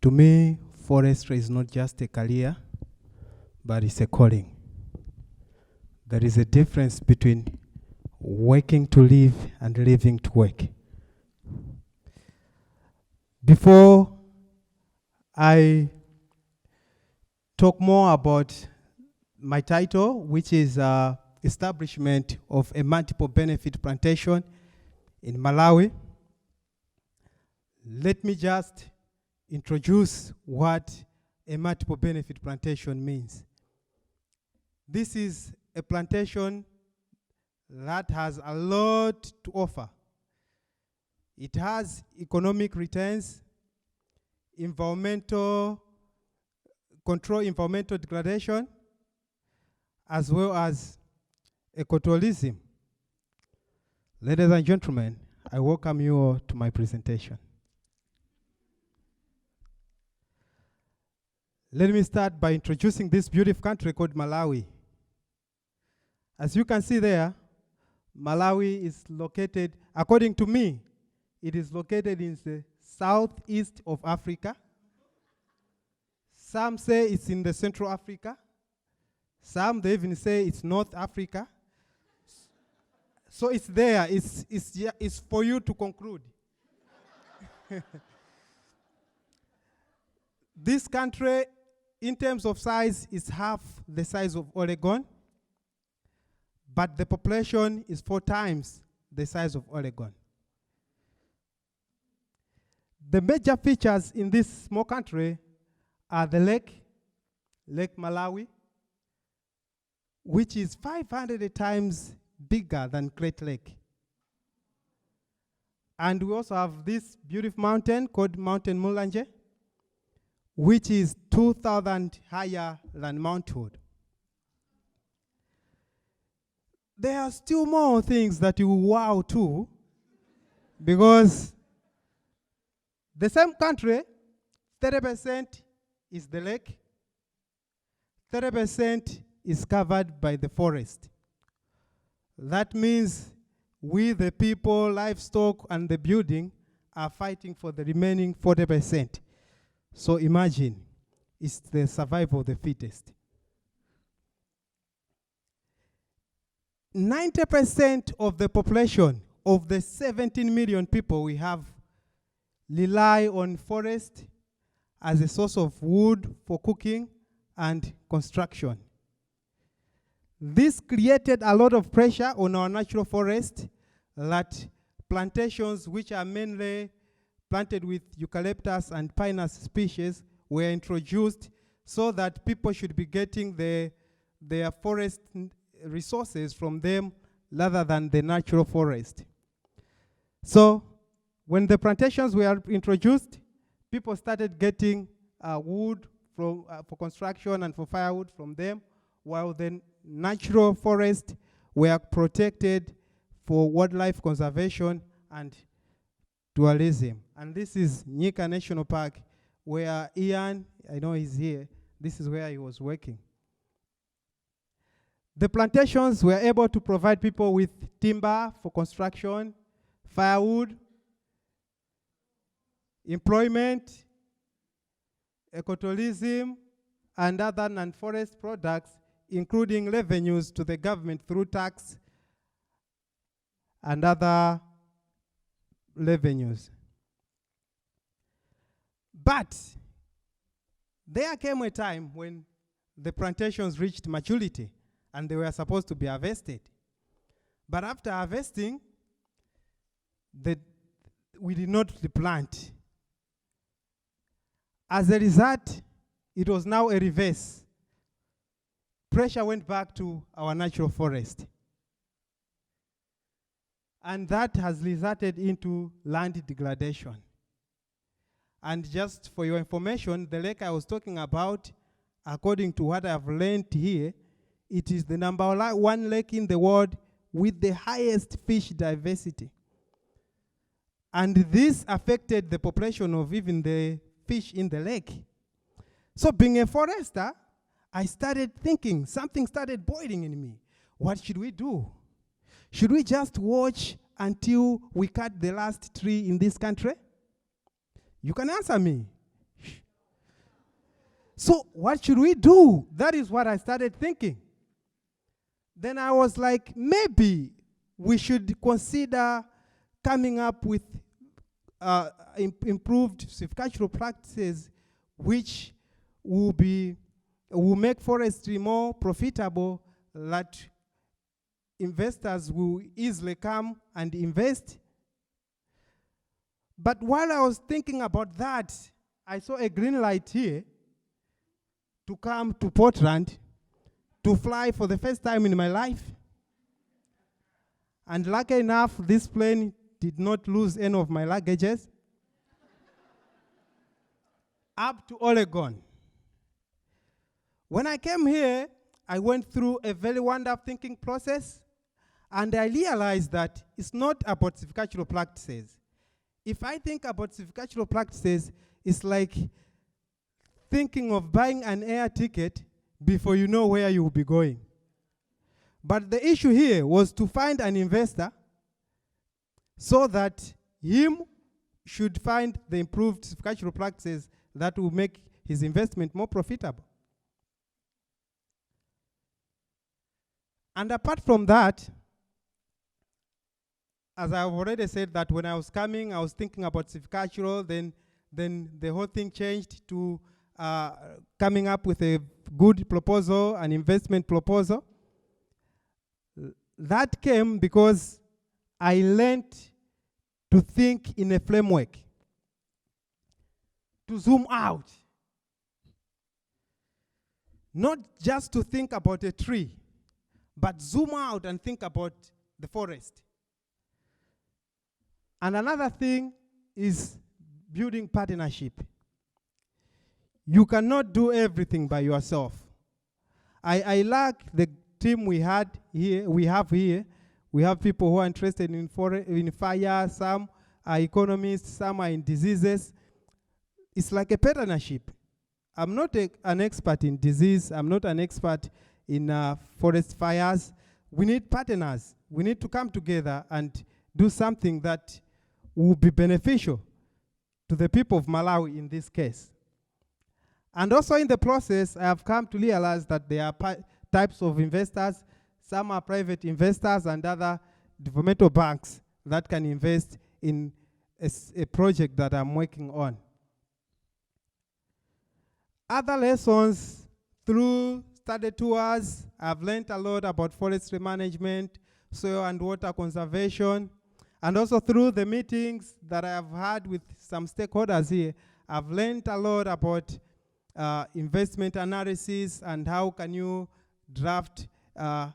To me, forestry is not just a career, but it's a calling. There is a difference between working to live and living to work. Before I talk more about my title, which is establishment of a multiple benefit plantation in Malawi, let me just introduce what a multiple benefit plantation means. This is a plantation that has a lot to offer. It has economic returns, environmental control, environmental degradation, as well as ecotourism. Ladies and gentlemen, I welcome you all to my presentation. Let me start by introducing this beautiful country called Malawi. As you can see there, Malawi is located, according to me, it is located in the southeast of Africa. Some say it's in the Central Africa. Some, they even say it's North Africa. So it's there, it's for you to conclude. This country, in terms of size, is half the size of Oregon, but the population is 4 times the size of Oregon. The major features in this small country are the Lake Malawi, which is 500 times bigger than Great Lake. And we also have this beautiful mountain called Mountain Mulanje, which is 2,000 higher than Mount Hood. There are still more things that you wow too, because the same country, 30% is the lake, 30% is covered by the forest. That means we, the people, livestock, and the building are fighting for the remaining 40%. So imagine, it's the survival of the fittest. 90% of the population of the 17 million people we have rely on forest as a source of wood for cooking and construction. This created a lot of pressure on our natural forest, that plantations, which are mainly planted with eucalyptus and pinus species, were introduced so that people should be getting their forest resources from them rather than the natural forest. So when the plantations were introduced, people started getting wood for construction and for firewood from them, while the natural forests were protected for wildlife conservation and tourism. And this is Ndaki National Park, where Ian, I know he's here, this is where he was working. The plantations were able to provide people with timber for construction, firewood, employment, ecotourism, and other non-forest products, including revenues to the government through tax and other revenues. But there came a time when the plantations reached maturity and they were supposed to be harvested. But after harvesting, we did not replant. As a result, it was now a reverse. Pressure went back to our natural forest. And that has resulted into land degradation. And just for your information, the lake I was talking about, according to what I've learned here, it is the #1 lake in the world with the highest fish diversity. And this affected the population of even the fish in the lake. So being a forester, I started thinking, something started boiling in me. What should we do? Should we just watch until we cut the last tree in this country? You can answer me. So what should we do? That is what I started thinking. Then I was like, maybe we should consider coming up with improved silvicultural practices which will make forestry more profitable, that investors will easily come and invest. But while I was thinking about that, I saw a green light here to come to Portland to fly for the first time in my life. And lucky enough, this plane did not lose any of my luggages. Up to Oregon. When I came here, I went through a very wonderful thinking process, and I realized that it's not about silvicultural practices. If I think about silvicultural practices, it's like thinking of buying an air ticket before you know where you will be going. But the issue here was to find an investor so that him should find the improved silvicultural practices that will make his investment more profitable. And apart from that, as I've already said, that when I was coming, I was thinking about silvicultural, then the whole thing changed to coming up with a good proposal, an investment proposal. That came because I learned to think in a framework, to zoom out. Not just to think about a tree, but zoom out and think about the forest. And another thing is building partnership. You cannot do everything by yourself. I like the team we have here. We have people who are interested in fire, some are economists, some are in diseases. It's like a partnership. I'm not an expert in disease. I'm not an expert in forest fires. We need partners. We need to come together and do something that will be beneficial to the people of Malawi in this case. And also in the process, I have come to realize that there are types of investors. Some are private investors and other developmental banks that can invest in a project that I'm working on. Other lessons through study tours, I've learned a lot about forestry management, soil and water conservation, and also through the meetings that I have had with some stakeholders here, I've learned a lot about investment analysis and how can you draft a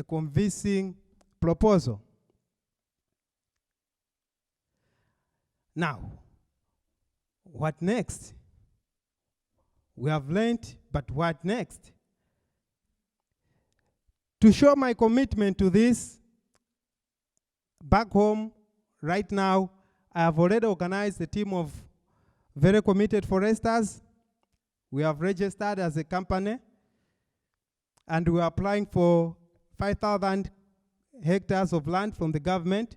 convincing proposal. Now, what next? We have learned, but what next? To show my commitment to this, back home, right now, I have already organized a team of very committed foresters. We have registered as a company, and we are applying for 5,000 hectares of land from the government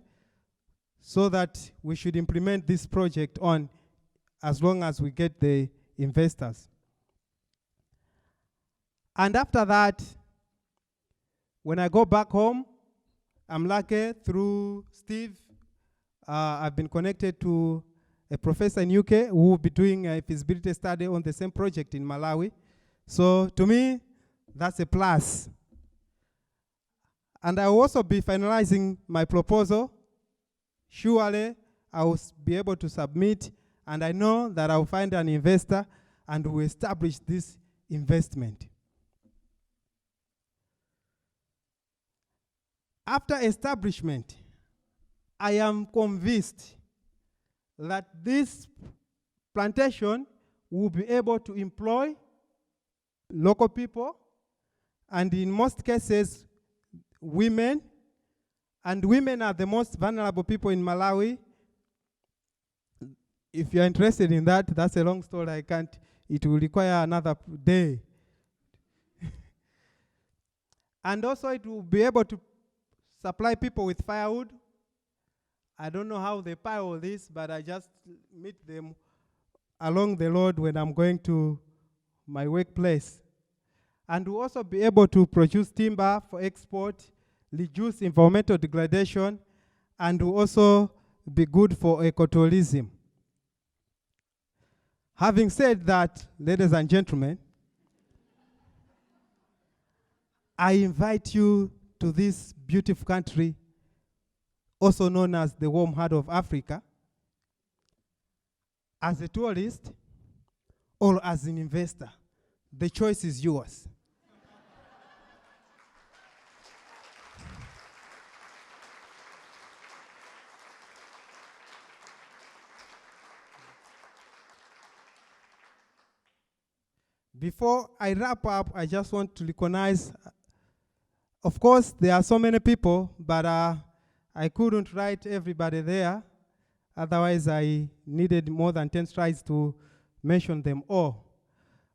so that we should implement this project on as long as we get the investors. And after that, when I go back home, I'm lucky through Steve. I've been connected to a professor in UK who will be doing a feasibility study on the same project in Malawi. So to me, that's a plus. And I will also be finalizing my proposal. Surely I will be able to submit, and I know that I will find an investor and will establish this investment. After establishment, I am convinced that this plantation will be able to employ local people, and in most cases, women. And women are the most vulnerable people in Malawi. If you're interested in that, that's a long story. It will require another day. And also it will be able to supply people with firewood. I don't know how they pile this, but I just meet them along the road when I'm going to my workplace. And will also be able to produce timber for export, reduce environmental degradation, and will also be good for ecotourism. Having said that, ladies and gentlemen, I invite you to this beautiful country, also known as the warm heart of Africa, as a tourist or as an investor. The choice is yours. Before I wrap up, I just want to recognize, of course, there are so many people, but I couldn't write everybody there. Otherwise, I needed more than 10 slides to mention them all.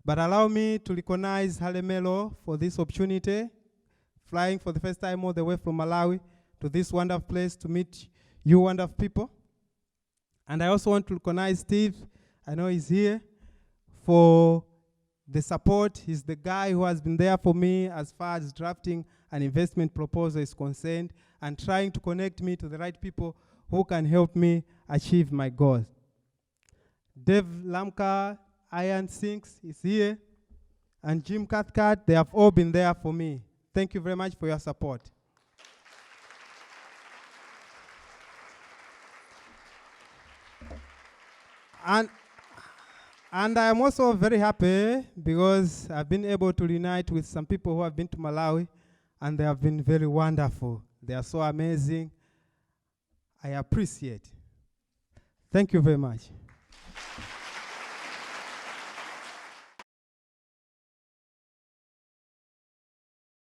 But allow me to recognize Halemelo for this opportunity, flying for the first time all the way from Malawi to this wonderful place to meet you wonderful people. And I also want to recognize Steve, I know he's here, for the support. He's the guy who has been there for me as far as drafting an investment proposal is concerned and trying to connect me to the right people who can help me achieve my goals. Dave Lamka, Iron Sinks is here, and Jim Cathcart, they have all been there for me. Thank you very much for your support. And I am also very happy because I've been able to reunite with some people who have been to Malawi, and they have been very wonderful. They are so amazing. I appreciate. Thank you very much.